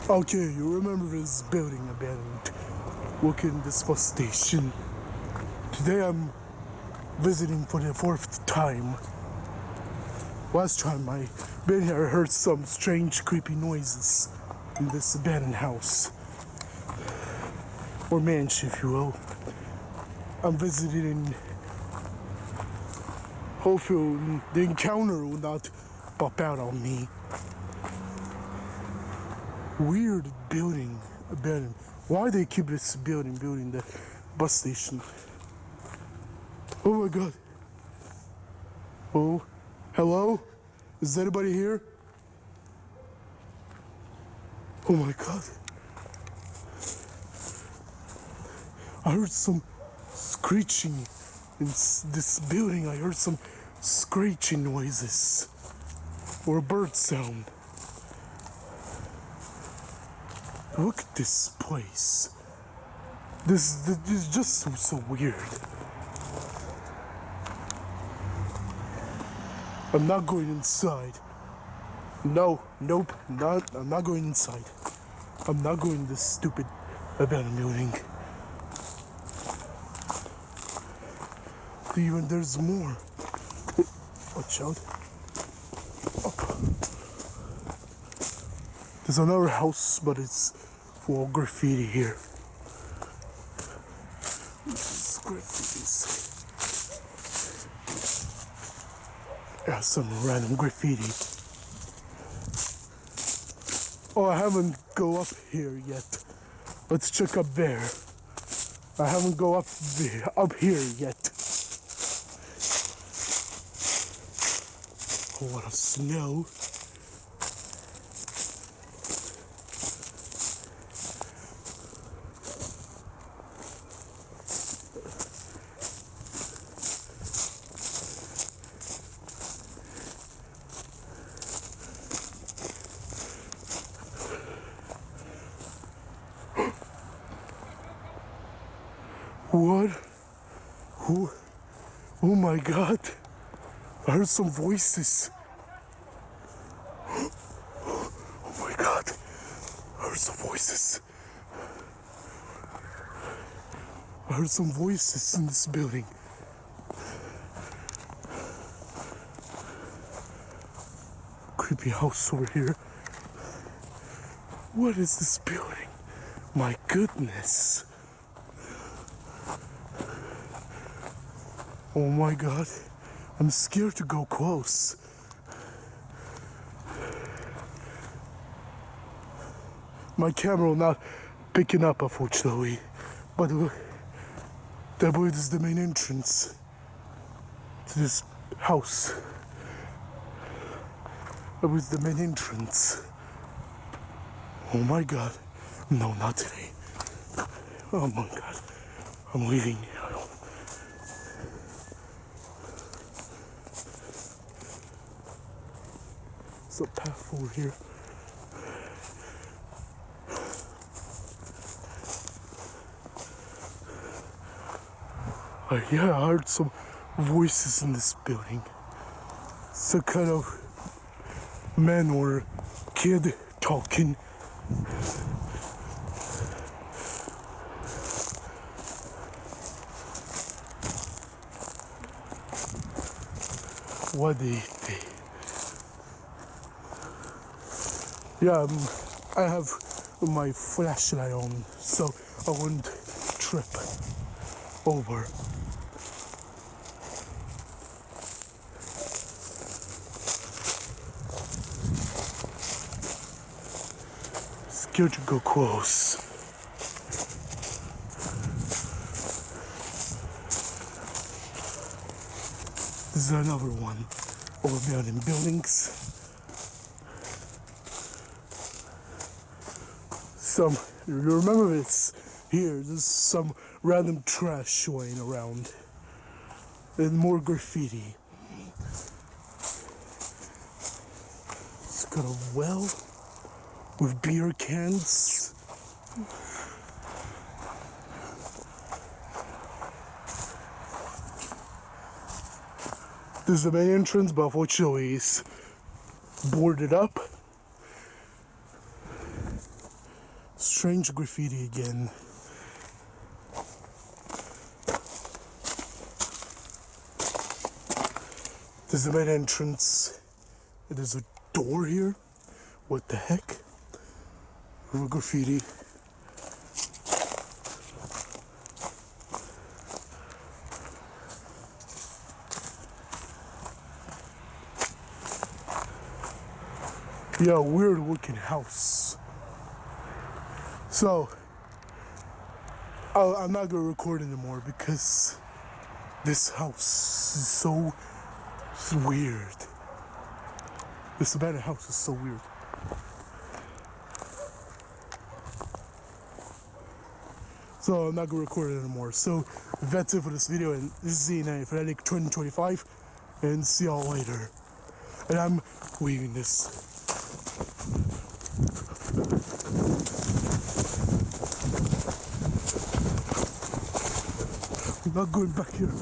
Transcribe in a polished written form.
Okay, you remember this building abandoned? Working in this bus station. Today I'm visiting for the 4th time. Last time I been here, I heard some strange, creepy noises in this abandoned house. Or mansion, if you will. I'm visiting. Hopefully the encounter will not pop out on me. Weird building, abandoned. Why they keep this building the bus station? Oh my god. Oh, hello? Is anybody here? Oh my god. I heard some screeching in this building. I heard some screeching noises. Or a bird sound. Look at this place. This is just so weird. I'm not going inside. No, nope, I'm not going inside. I'm not going to this stupid abandoned building. Even there's more. Watch out. Up. There's another house, but it's full of graffiti here. This graffitis. Yeah, some random graffiti. Oh, I haven't go up here yet. Let's check up there. I haven't go up here yet. A lot of snow. What? Who? Oh my god. I heard some voices. Oh my god. I heard some voices. I heard some voices in this building. Creepy house over here. What is this building? My goodness. Oh my god. I'm scared to go close. My camera will not picking up, unfortunately. But I believe this is the main entrance to this house. That was the main entrance. Oh my god. No, not today. Oh my god. I'm leaving. There's a path over here. Yeah, I heard some voices in this building. Some kind of man or kid talking. What they? Yeah, I have my flashlight on, so I wouldn't trip over. Scared to go close. This is another one over there in buildings. You remember this? Here, there's some random trash laying around. And more graffiti. It's got a well with beer cans. This is the main entrance, but unfortunately it's boarded up. Strange graffiti again. There's the main entrance. There's a door here. What the heck? With graffiti. Yeah, weird looking house. So, I'm not gonna record anymore because this house is so weird. This abandoned house is so weird. So I'm not gonna record it anymore. So that's it for this video, and this is Z9 Fanatic 2025, and see y'all later. And I'm leaving this. I'm not going back here.